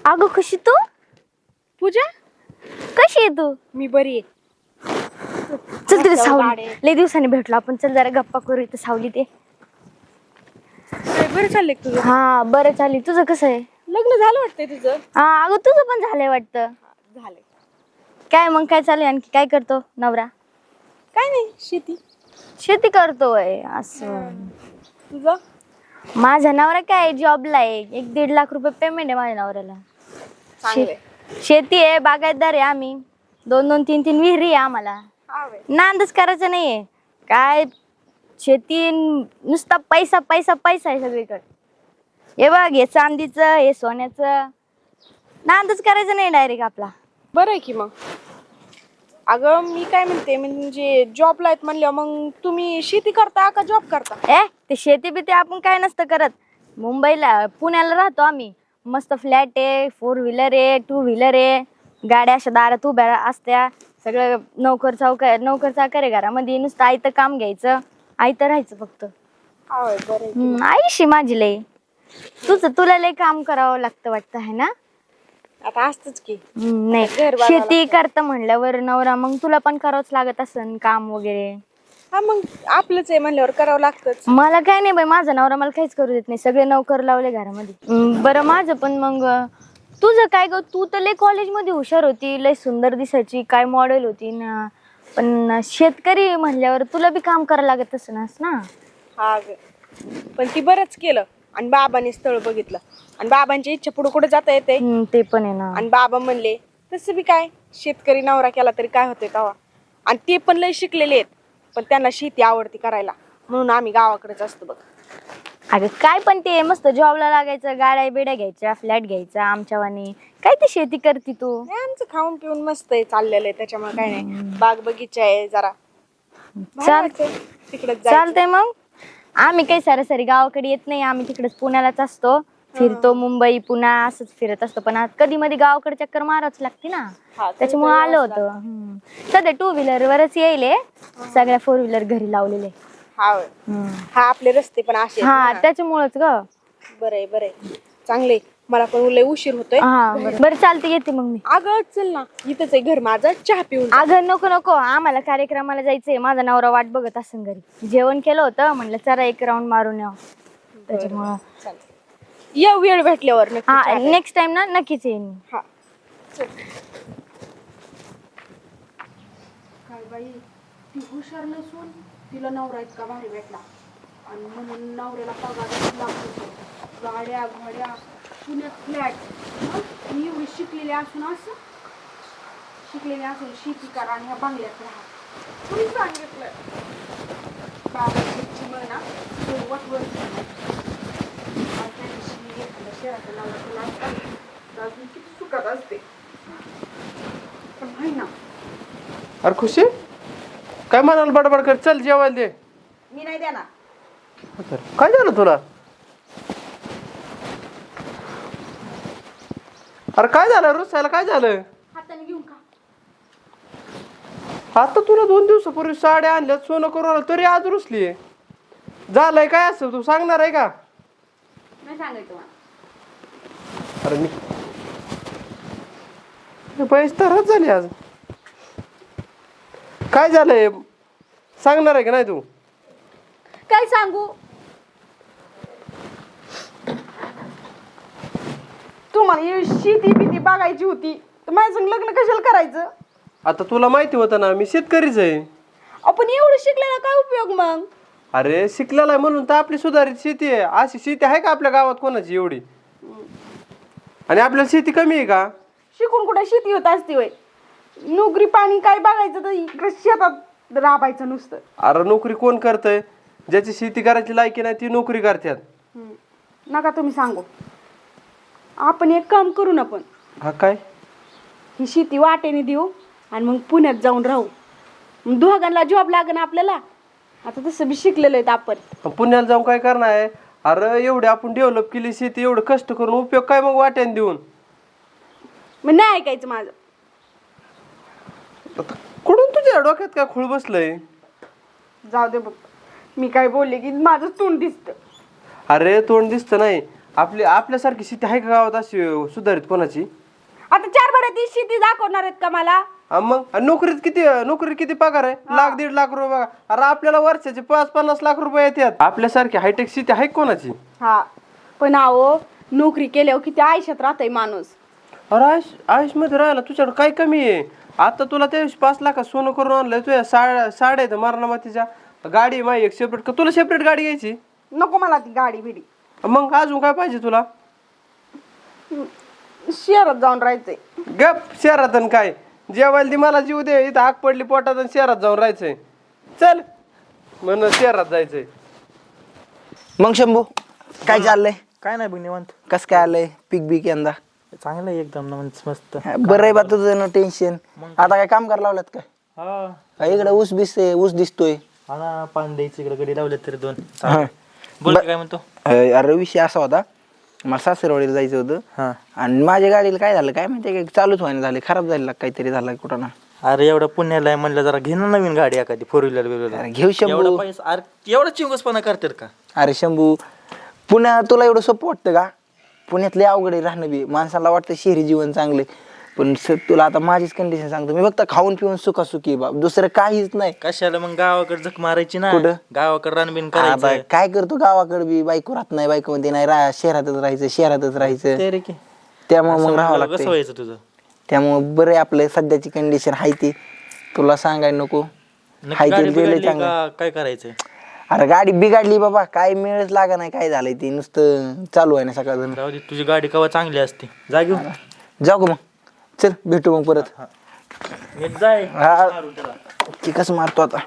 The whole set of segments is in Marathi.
अगं कशी तू? पूजा, कशी आहे तू? मी बरी आहे. चल तिथे मस्त सावली, गाडी. लय दिवसांनी भेटलो आपण. चल जरा गप्पा करू इथे सावली ते. काय बरं चाललंय का तुझं? हा बरं चालेल. तुझं कसं आहे? लग्न झालं वाटतंय तुझं? हा अगं तुझं पण झालंय वाटतं. झालंय. काय मग काय चालू आहे? आणखी काय करतो नवरा? काय नाही, शेती. शेती करतोय असं. तुझं? माझा नवरा काय जॉबला आहे. 1-1.5 लाख रुपये पेमेंट आहे माझ्या नवऱ्याला. चांगलंय. शेती आहे, बागायतदार आहे आम्ही. 2-2, 3-3 विहिरी आहे आम्हाला. हा बाई. नांदच करायचं नाहीये काय. शेती नुसता पैसा पैसा पैसा आहे सगळीकडे. हे बघ, हे चांदीचं, हे सोन्याचं. नांदच करायचं नाही डायरेक्ट आपला. बरं आहे की मग. अगं मी काय म्हणते, म्हणजे जॉबला आहेत म्हणल्यावर मग तुम्ही शेती करता का जॉब करता? ते शेती बिती आपण काय नसतं करत. मुंबईला पुण्याला राहतो आम्ही. मस्त फ्लॅट आहे, 4 व्हीलर आहे, 2 व्हीलर आहे. गाड्या अशा दारात उभ्या असत्या. सगळं नोकर चाकर आहे घरामध्ये. नुसतं आयतं काम घ्यायचं, आयतं राहायचं फक्त. हा बाई, बरं आहे की. आईशी माझी लय. तुला लय काम करावं लागतं वाटतं आहे ना? आता असतच की. नाही, घर बघावं शेती लागतं. करतं म्हणल्यावर नवरा मग तुला पण करावंच लागत असन काम वगैरे. हा मग आपलंच आहे म्हणल्यावर करावं लागतच. मला काय नाही बाई, माझा नवरा मला काहीच करू देत नाही. सगळे नोकर लावले घरामध्ये. बरं माझं पण मग तुझं काय ग? तू तर लय कॉलेजमध्ये हुशार होती, लय सुंदर दिसायची, काय मॉडेल होती ना. पण शेतकरी म्हणल्यावर तुला बी काम करायला लागत असणार ना. हा ग, पण ती बरंच केलं. आणि बाबांनी स्थळ बघितलं. आणि बाबांची इच्छा पुढे कुठे जाता येते. ते पण आहे ना. आणि बाबा म्हणले तसं बी काय, शेतकरी नवरा केला तरी काय होतंय तेव्हा. आणि ते पण लय शिकलेले आहेत, पण त्यांना शेती आवडती करायला. म्हणून आम्ही गावाकडेच असतो बघ. अगं काय पण ते मस्त जॉबला लागायचं, गाड्या बिड्या घ्यायच्या, फ्लॅट घ्यायचा आमच्यावानी. काय ते शेती करती तू? नाही, आमचं खाऊन पिऊन मस्त आहे, चाललेलं आहे. त्याच्यामुळे काय नाही, बाग बगीचा आहे जरा. तिकडे चालतंय मग. आम्ही काही सरासरी गावाकडे येत नाही. आम्ही तिकडेच पुण्यालाच असतो. फिरतो, मुंबई पुणा असंच फिरत असतो. पण कधी मध्ये गावाकडे चक्कर मारावच लागते ना. त्याच्यामुळे आलो होतं. सध्या 2 व्हीलर वरच येईल. सगळ्या 4 व्हीलर घरी लावलेले. हा आपले रस्ते पण असे हा त्याच्यामुळेच ग. बरंय बरंय, चांगले. मला पण लय उशीर होतोय. हा बरं चालते, येते मग मी. अगं चल ना, इथंच आहे घर माझं, चहा पिऊन. अगं नको नको, आम्हाला कार्यक्रमाला जायचंय. माझा नवरा वाट बघत असेल घरी. जेवण केलं होतं, म्हणलं चला एक राऊंड मारून यावं. त्याच्यामुळं ये वेळ भेटल्यावर नक्की हा चहा प्यायला. नेक्स्ट टाइम ना नक्कीच येईन. हा चल. काय बाई, ती हुशार नसून तिला नवरा इतका भारी भेटला. आणि म्हणून नवऱ्याला पगार लागतो. गाड्या घोड्या, पुण्यात फ्लॅट. मी एवढी शिकलेली असून असं शिकलेली असून शेती करा आणि ह्या बंगल्यात राहा. कुणी सांगितलं? बाबाची म्हणा वटवट शहराच्या नवऱ्याला असतात अजून किती सुखात असते. पण आहे ना. अरे खुशी, काय म्हणाल बडबड कर? चल जेवायला दे. मी नाही देणार. काय झालं तुला? अरे काय झालं रुसायला? काय झालं? हाताने घेऊन का? आता तुला 2 दिवसापूर्वी साड्या आणल्या, सोनं करून आलं, तरी आज रुसली. झालंय काय असं? तू सांगणार आहे का? नाही सांगायचं मला. अरे मी पैसे तरच झाले आज. काय झालंय सांगणार आहे का नाही तू? काय सांगू? तुम्हाला ही शेती बिती बघायची होती तर माझ्या संग लग्न कशाला करायचं? आता तुला माहिती होतं ना मी शेतकरीच आहे. आपण एवढं शिकलेला काय उपयोग मग? अरे शिकलेला आहे म्हणून तर आपली सुधारित शेती आहे. अशी शेती आहे का आपल्या गावात कोणाची एवढी? आणि आपल्याला शेती कमी आहे का? शिकून कुठे शेती होत असते वय? नोकरी पाणी काय बघायचं तर इकडे शेतात राबायचं नुसतं. अरे नोकरी कोण करतंय? ज्याची शेती करायची लायकी नाही ती नोकरी करतात. नका तुम्ही सांगू. आपण एक काम करू ना, पण हा काय? ही शेती वाटेने देऊ आणि मग पुण्यात जाऊन राहू. मग दोघांना जॉब लागेल आपल्याला. आता तसं बी शिकलेलो आहेत आपण. पुण्याला जाऊन काय करणार आहे? अरे एवढी आपण डेव्हलप केली शेती, एवढं कष्ट करून उपयोग काय मग वाट्याने देऊन? मग नाही ऐकायचं माझं. कुठून तुझ्या डोक्यात काय खूळ बसलंय? जाऊ दे बघ, मी काय बोलले की माझं तोंड दिसतं. अरे तोंड दिसतं नाही, आपल्यासारखी शेती आहे का गावात अशी सुधारित कोणाची? आता 4 भराती शेती दाखवणार आहेत का मला? मग आणि नोकरीत किती पगार आहे? 1,00,000-1,50,000 रुपये बघा. अरे आपल्याला वर्षाचे 5-50 लाख रुपये येतात. आपल्यासारखी हायटेक शेती आहे का कोणाची? हा पण अहो नोकरी केल्यावर किती आयुष्यात राहतंय माणूस. अरे आयुष मध्ये राहायला तुझ्याकडे काय कमी आहे? आता तुला त्यावेळेस 5 लाखात सोनं करून आणलंय, तुझ्या साड्या आहेत मरणामातीच्या, गाडी माही एक सेपरेट का? तुला सेपरेट गाडी घ्यायची? नको मला ती गाडी बिडी. मग अजून काय पाहिजे तुला? शहरात जाऊन राहायचंय. गप शहरात आणि काय जेवायला ती मला जीव दे, इथं आग पडली पोटात आणि शहरात जाऊन राहायचंय. चल म्हण शहरात जायचंय. मग शंभू काय चाललंय? काय नाही बघ निवांत. कस काय आलंय पीक बीक यंदा? चांगलं आहे एकदम मस्त. बरं आहे बा तुझं, नो टेन्शन. आता काय काम करायला लावल्यात काय? हा काय इकडे ऊस ऊस दिसतोय. हा ना, पाणी द्यायचं इकडे गडी लावले तरी 2. हा. बोल काय म्हणतो? अरे विषय असा होता, मला सासरवाडीला जायचं होतं हा आणि माझ्या गाडीला काय झालं काय माहिती, काय चालूच व्हायला झाले, खराब झालेला काहीतरी झालं कुठं ना. अरे एवढं पुण्याला आहे म्हणलं, जरा घे ना नवीन गाडी एखादी 4 व्हीलर. अरे घेऊ शंभू. एवढा पैसा, अरे एवढा चिंगसपणा करतात का? अरे शंभू, तुला एवढं सोपं वाटतं का? पुण्यातले अवघड आहे राहणं बी. माणसाला वाटतं शहरी जीवन चांगले, पण तुला आता माझीच कंडिशन सांगतो मी. फक्त खाऊन पिऊन सुखासुखी बाप, दुसरं काहीच नाही. कशाला मग गावाकडे जख मारायची ना? कुठं? गावाकडे रानबीन आता करायचं. काय करतो गावाकडे बी, बायको राहत नाही, बायको मध्ये नाही शहरातच राहायचं. ते रे की त्यामुळे मग असं राहावं म्हणलं कसं लागतं. व्हायचं तुझं? त्यामुळे बरं आहे आपलं, सध्याची कंडिशन आहे ती तुला सांगायला नको. नक्की हाय ते गाडी दिलंय बिघडली चांगलं. का? काय करायचंय? अरे गाडी बिघडली बाबा, काय मिळच लागा नाही, काय झालंय ते नुसतं चालू आहे ना सकाळ. राहू दे, तुझी गाडी केव्हा चांगली असते. जा घेऊन जाऊ का मग? चल भेटू मग परत. नीट जाय. हा. मारू त्याला. ती कसं मारतो आता.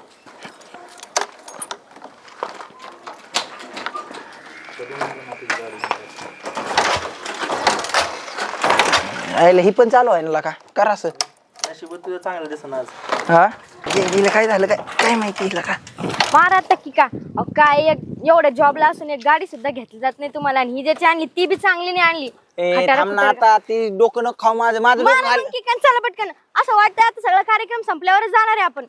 ही पण चालू आहे ना का? करा असं. नशीब तुझं चांगलं दिसणार आज. हा हिला काय झालं काय काय माहिती हिला का? मारा आता की का? अहो काय एवढ्या जॉबला असून एक गाडी सुद्धा घेतली जात नाही तुम्हाला, आणि ही ज्याची आणली ती बी चांगली नाही आणली. खटारा थांब ना खुटारा. आता, ती डोकं न खाऊ माझं डोकं मारा मग की काय, चला पटकन. असं वाटतं आता सगळा कार्यक्रम संपल्यावरच जाणार आहे आपण.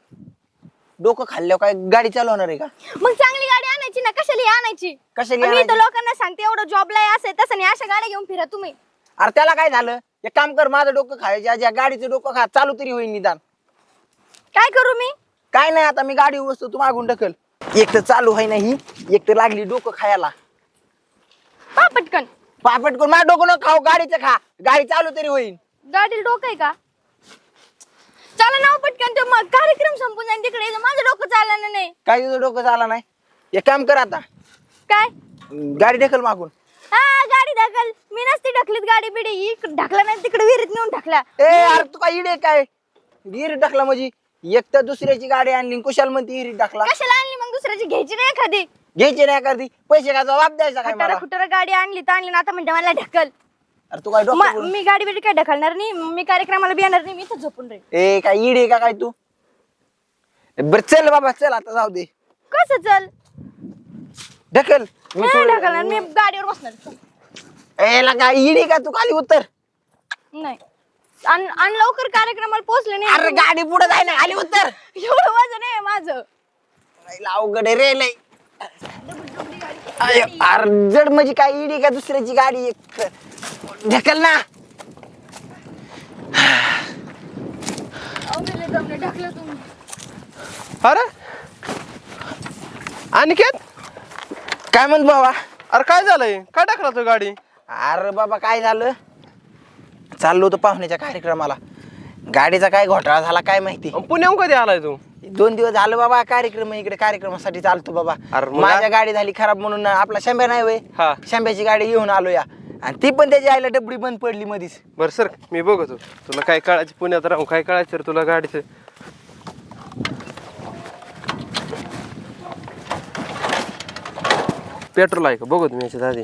डोकं खाल्ल्यावर काय गाडी चालवणार आहे का? मग चांगली गाडी आणायची ना, कशाला ही आणायची? कशाला मी आणायची? तर लोकांना सांगते एवढं जॉबला आहे असं तसं नाही, अशा गाड्या घेऊन फिरा तुम्ही. अरे त्याला काय झालं? एक काम कर, माझं डोकं खायच्या ज्या गाडीचं डोकं खा, चालू तरी होईल निदान. काय करू मी? काय नाही, आता मी गाडी वस्तू तू मागून ढकल. एक तर चालू आहे नाही, एक तर लागली डोकं खायला. पा पटकन. पापट करून माझं डोकं न खाऊ, गाडीचं खा, गाडी चालू तरी होईल. गाडीला डोकं आहे का? चला ना हो पटकन, तो मग कार्यक्रम संपून जाईल तिकडे. माझं डोकं चाललं नाही. काय तुझं डोकं झालं नाही? एक काम कर आता, काय? गाडी ढकल मागून. हा गाडी ढकल. मी नसती ढकलीत गाडी बिडी, ढकला नाही तिकडे विहिरीत नेऊन ढकला. ए अरे तू काय इडे काय विहिरीत ढकला म्हणजे? एक तर दुसऱ्याची गाडी आणली, कुशाल म्हणते विहिरीत ढकला. कशाला आणली मग? दुसऱ्याची घ्यायची नाही एखादी? घ्यायची नाही करती, पैसे का जबाब द्यायचा काय मला? खुटारा गाडी आणली तर आणली ना, आता म्हणते मला ढकल. अरे तू काय डोकं मी गाडी बिडी काय ढकलणार नाही, मी कार्यक्रमाला बी येणार नाही, मी इथं झोपून राहील. ए काय इडे का काय तू? बर चल बाबा चल, आता जाऊ दे. कसं चल? ढकल. मी नाही ढकलणार, मी गाडीवर बसणार. ए लगा इडे का तू? खाली उतर. नाही आणि लवकर कार्यक्रमाला पोहोचले नाही. अरे गाडी पुढे जाय ना, खाली उतर. एवढं वजन आहे माझं. अवघड आहे रे लय. अरे जड म्हणजे काय इडी का दुसऱ्याची गाडी? ढकल ना. ढकलं तुम्ही. अरे अनिकेत, काय म्हणत बाबा? अरे काय झालंय? काय टाकला तू गाडी? अरे बाबा काय झालं, चाललो होतो पाहुण्याच्या कार्यक्रमाला, गाडीचा काय घोटाळा झाला काय माहिती. पुण्याहून कधी आलाय तू? 2 दिवस झालं बाबा, कार्यक्रम इकडे कार्यक्रमासाठी चालतो बाबा. अरे मग माझ्या गाडी झाली खराब म्हणून आपला शंभ्या नाही वय, हा. शंभ्याची गाडी घेऊन आलो या, आणि ती पण त्याची आईला डबडी बंद पडली मधीच. बर सर, मी बघतो तुला काय कळायचं पुण्यात राहून, काय कळायचं रे तुला गाडीचं. पेट्रोल आहे का बघतो मी याच्यात आधी.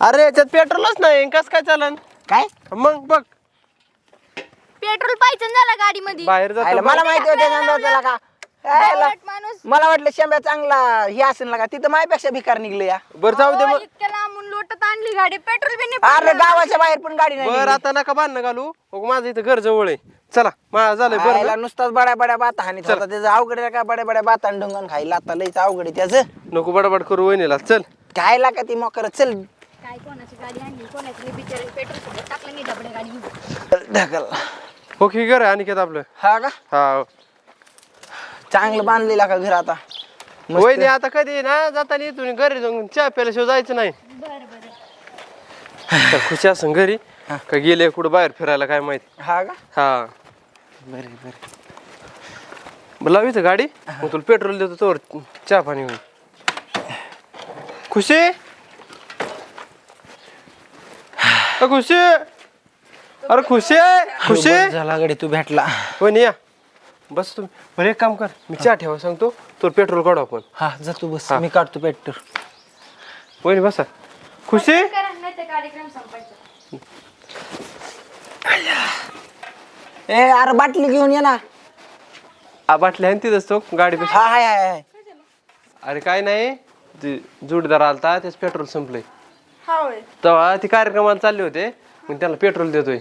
अरे याच्यात पेट्रोलच नाही, कस काय चालन? काय मग बघ पेट्रोल पाहिजे झाला गाडीमध्ये. बाहेर आईला जातो मला माहिती होतं त्याला का. आईला माणूस. मला वाटलं शंभ्या चांगला हे असेल ना का, तिथं माझ्यापेक्षा भिकार निघले या. बर जाऊ दे मग. इतक्या लांबून लोटत आणली गाडी, पेट्रोल बी नाही अरे गावाच्या बाहेर पण गाडी बर नाही. आता नका बांधणं घालू, हो माझं इथं घर जवळ आहे. चला माझं झालंय बरं खायला नुसताच बड्या बड्या बाता हानीत होता त्याचं अवघड आहे का बड्या बड्या बाता ढंगण खायला आता लईच अवघड आहे त्याचं नको बडबड करू वहिनीला चल खायला का ती मोकर चल काय कोणाची गाडी आणली कोणाची बिचारे पेट्रोल सोबत टाकलं नाही डबडे गाडी ढकल ओके घर आहे अनिकेत आपलं हा का हा चांगलं बांधलेला का घर आता मस्त. वहिनी आता कधी ना जाताना इथून घरी जाऊन चहा प्यायल्याशिवाय जायचं नाही बरं बरं तर खुशी असं घरी का गेले कुठं बाहेर फिरायला काय माहिती हा का हा बरे बरे मग लाव इथं गाडी मग तुला पेट्रोल देतो तोवर चहा पाणी होईल खुशी खुशी अरे खुशी खुशी बरं झाला गडी तू भेटला वहिनी या बस तुम्ही बरं एक काम कर मी चहा ठेवा सांगतो तोवर पेट्रोल काढू आपण हा जा तू बस मी काढतो पेट्रोल वहिनी बसा खुशी करा नाही तर कार्यक्रम संपायचा ए अरे बाटली घेऊन ये ना बाटली आहे ना तिथंच तो गाडी हा हाय हाय हाय अरे काय नाही ते जोडीदार आलता त्याच पेट्रोल संपलंय हा होय तेव्हा ती कार्यक्रमाला चालले होते मग त्याला पेट्रोल देतोय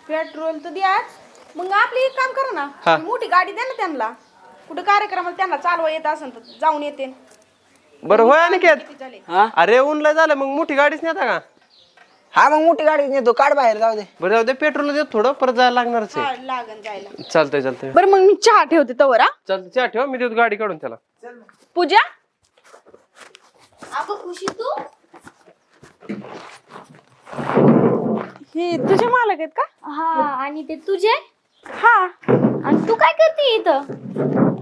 पेट्रोल तर द्याच मग आपली एक काम करा हा. ना मोठी गाडी द्या ना त्यांना कुठं कार्यक्रमाला त्यांना चालवा येत असेल तर जाऊन येते बरं होय अनिकेत झाले हा अरे ऊनला झालं मग मोठी गाडीच नेता का हा मग मोठी गाडी नेतो काढ बाहेर जाऊ दे बरं जाऊ दे पेट्रोल देत थोडं परत जायला लागणारच आहे हा, लागन जायला चालतंय चालतंय बरं मग मी चहा ठेवते तवर हा चालतंय चहा ठेवा मी देतो गाडी काढून त्याला पूजा अगं खुशी तू हे तुझे मालक आहेत का हा आणि ते तुझे हा आणि तू काय करते इथं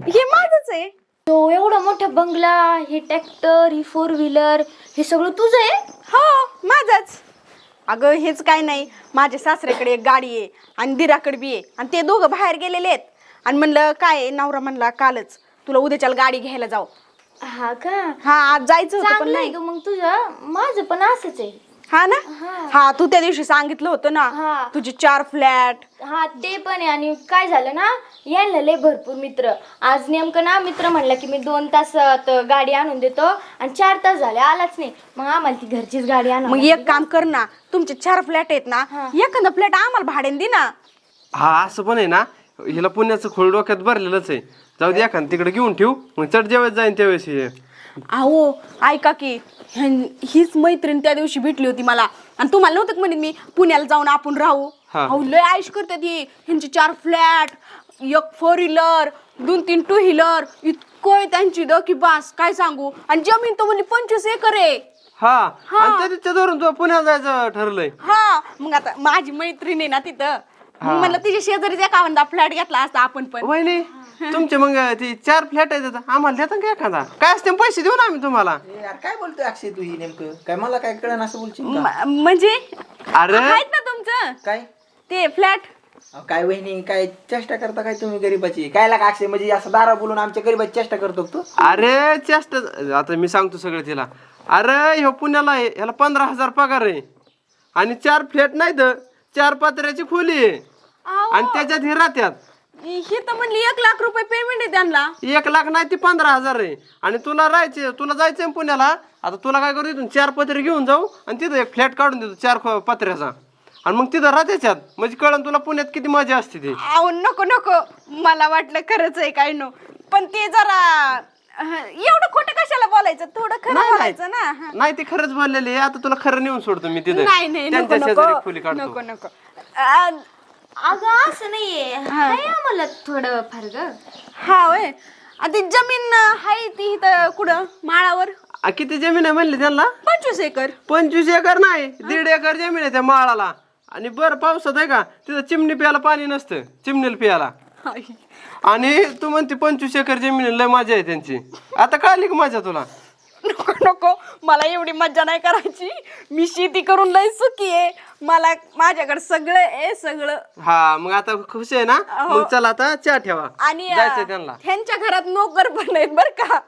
हे माझच आहे तो एवढा मोठा बंगला हे ट्रॅक्टर ही 4 व्हीलर हे सगळं तुझं आहे हो माझच अगं हेच काय नाही माझ्या सासऱ्याकडे एक गाडी आहे आणि दिराकडे बी आहे आणि ते दोघं बाहेर गेलेले आहेत आणि म्हणलं काय आहे, नवरा म्हणला कालच तुला उद्याच्याला गाडी घ्यायला जाऊ हा का हा आज जायचं होतं पण चांगलं आहे नाही ग मग तुझं माझं पण असंच आहे हा ना हा तू त्या दिवशी सांगितलं होतं ना हा. तुझे 4 फ्लॅट हा ते पण आहे आणि काय झालं ना यांना लय भरपूर मित्र आज नेमकं ना मित्र म्हणला की मी 2 तासात गाडी आणून देतो आणि 4 तास झाले आलाच नाही मग आम्हाला ती घरचीच गाडी आणून मग एक काम कर ना तुमचे 4 फ्लॅट आहेत ना एखादा फ्लॅट आम्हाला भाड्याने दे ना हा असं पण आहे ना हिला पुण्याचं खोल डोक्यात भरलेलंच आहे जाऊ दे एखादं तिकडे घेऊन ठेवू मग चढ जेवायला जाईन त्यावेळेस हे. अहो ऐका की हीच मैत्रीण त्या दिवशी भेटली होती मला आणि तुम्हाला नव्हतं का म्हणे मी पुण्याला जाऊन आपण राहू हा. अहो लय आयुष करतात ही ह्यांची 4 फ्लॅट एक 4 व्हीलर 2-3 टू व्हीलर इतकं आहे त्यांची द की बास काय सांगू आणि जमीन तर म्हणजे 25 एकर आहे हा आणि त्याच्या धरून तू पुण्याला जायचं ठरलंय हा मग आता माझी मैत्रीण आहे ना तिथं मग म्हणलं तिच्या शेजारीच एखादा फ्लॅट घेतला असता आपण पण वहिनी तुमचे मग ती 4 फ्लॅट आहेत आता आम्हाला देता का एखादा काय असते पैसे देऊ ना आम्ही तुम्हाला यार काय बोलतोय अक्षय तू ही नेमकं काय मला काय कळण असं बोलशील का? म्हणजे अरे आहेत ना तुमचं काय ते फ्लॅट अहो, काय वहिनी काय चेष्टा करता काय तुम्ही गरीबाची काय लागा अक्षय म्हणजे असं दारा बोलून आमच्या गरीबाची चेष्टा करतो का तू अरे चेष्ट आता मी सांगतो सगळं तिला अरे ह्यो पुण्याला आहे ह्याला 15,000 पगार आहे आणि 4 फ्लॅट नाही तर 4 पात्र्याची खोली आहे आणि त्याच्यात हे राहत्यात ही तर म्हणली 1 लाख रुपये पेमेंट आहे त्यांना 1 लाख नाही ती 15,000 आहे आणि तुला तुला जायचंय पुण्याला आता तुला काय करू इथून 4 पत्रे घेऊन जाऊ आणि तिथं एक फ्लॅट काढून देतो 4 पत्र्याचा आणि मग तिथं राहत्याच्यात म्हणजे कळण तुला पुण्यात किती मजा असते ती अहो नको नको मला वाटलं खरंच आहे काय नो पण ते जरा एवढं खोटं कशाला बोलायचं थोडं खरं बोलायचं ना हा. नाही ते खरंच बोललेले आहे आता तुला खरं नेऊन सोडतो मी तिथे नाही नाही नको त्यांच्या शेजारी नको खोली काढतो नको नको अगं असं नाहीये हाय आम्हाला थोडं फार ग हा होय आधी जमीन आहे ती इथं कुठं माळावर किती जमीन आहे म्हणले त्यांना 25 एकर 25 एकर नाही 1.5 एकर जमीन आहे त्या माळाला आणि बरं पावसात आहे का तिथं चिमणी प्यायला पाणी नसतं चिमणीला प्यायला आणि तू म्हणते 25 एकर जमीन लय मजा आहे त्यांची आता कळली का मजा तुला नको नको मला एवढी मज्जा नाही करायची मी शेती करून लय सुखी आहे मला माझ्याकडे सगळं आहे सगळं हा मग आता खुश आहे ना मग चला आता चहा ठेवा आणि जायचंय त्यांना त्यांच्या घरात नोकर पण आहेत बर का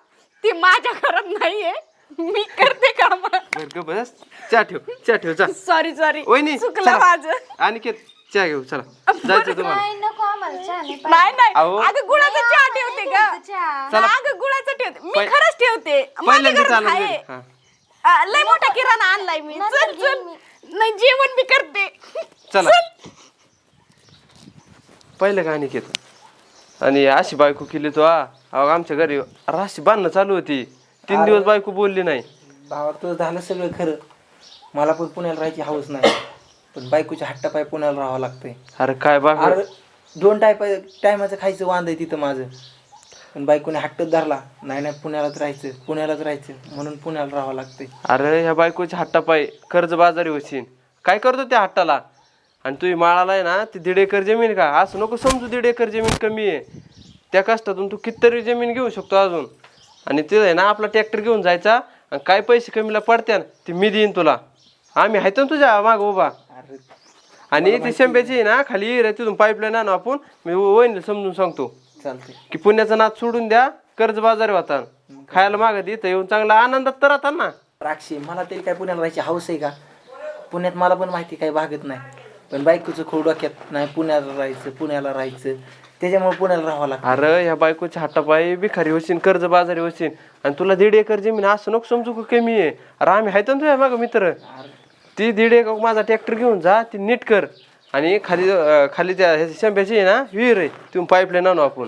ती माझ्या घरात नाहीये मी करते काम बरं का बस चहा ठेव चहा सॉरी वहिनी चुकलं चला. माझं अनिकेत चहा घेऊ चला जायचं तुम्हाला नाही नको आम्हाला चहा नाही नाही नाही अहो. अगं गुळाचा चहा ठेवते का चला. अगं गुळाचा ठेवते मी खरंच ठेवते माझ्या पहिल्यांदा घरात चालू आहे. हा. लय मोठा किराणा आणलाय मी चल चल नाही जेवण मी करते चला पहिलं का अनिकेत आणि अशी बायको केली तो अहो आमच्या घरी राशी बांधणं चालू होती 3 दिवस बायको बोलली नाही. भावा तुझं झालं सगळं खरं. मला पण पुण्याला राहायची हौस नाही, पण बायकोच्या हट्टापाय पुण्याला राहावं लागतंय. अरे काय बघ अरे 2 टायमाचं खायचं वांद आहे तिथं माझं, पण बायकोने हट्टच धरला. नाही नाही पुण्यालाच राहायचं म्हणून पुण्याला राहावं लागतंय. अरे ह्या बायकोच्या हट्टापायी कर्ज बाजारी होशील. काय करतो त्या हट्टाला? आणि तुझी माळाला आहे ना ती 1.5 एकर जमीन का असं नको समजू. 1.5 एकर जमीन कमी आहे. त्या कष्टातून तू कितीतरी जमीन घेऊ शकतो अजून. आणि ते आहे ना आपला ट्रॅक्टर घेऊन जायचा आणि काय पैसे कमीला पडत्या ते मी देईन तुला. आम्ही आहेत ना तुझ्या माग उभा. अरे आणि ती शेंब्याची आहे ना खाली हिर आहे तिथून पाईपलाईन आणू आपण. मी वहिनीला समजून सांगतो चालतंय. की पुण्याचा नाद सोडून द्या, कर्ज बाजारी होता, खायला मागत इथं येऊन चांगला आनंदात तर राहता ना. राक्षी मला तरी काय पुण्याला राहायची हौस आहे का? पुण्यात मला पण माहिती काही भागत नाही, पण बायकोचं खूप डोक्यात नाही पुण्याला राहायचं त्याच्यामुळे पुण्याला राहावं लागतं. अरे ह्या बायकोच्या हातापायी भिकारी होशील, कर्ज बाजारी होशील. आणि तुला 1.5 एकर जमीन असं नको समजू का कमी आहे. अरे आम्ही आहेत ना तुझ्या मागं मित्र. ती 1.5 एकर माझा ट्रॅक्टर घेऊन जा, ती नीट कर. आणि खाली त्या शेंब्याची आहे ना विहीर आहे तिथून पाईपलाईन आणू आपण.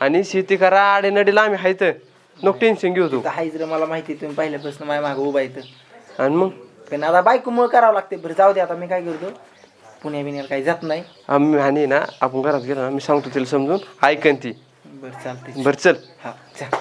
आणि शेती करा आडेनडीला आम्ही आहेत, नको टेन्शन घेऊ तू. हायच रे मला माहिती तुम्ही पहिल्यापासून माझ्या मागं उभा येतं. आणि मग पण आता बायकोमुळे करावं लागते. बरं जाऊ दे आता मी काय करतो, पुण्या बिण्याला काही जात नाही. आम्ही आणि ना आपण घरात गेलो ना मी सांगतो तिला समजून ऐकन ती. बरं चालते. बरं चल. हा चल.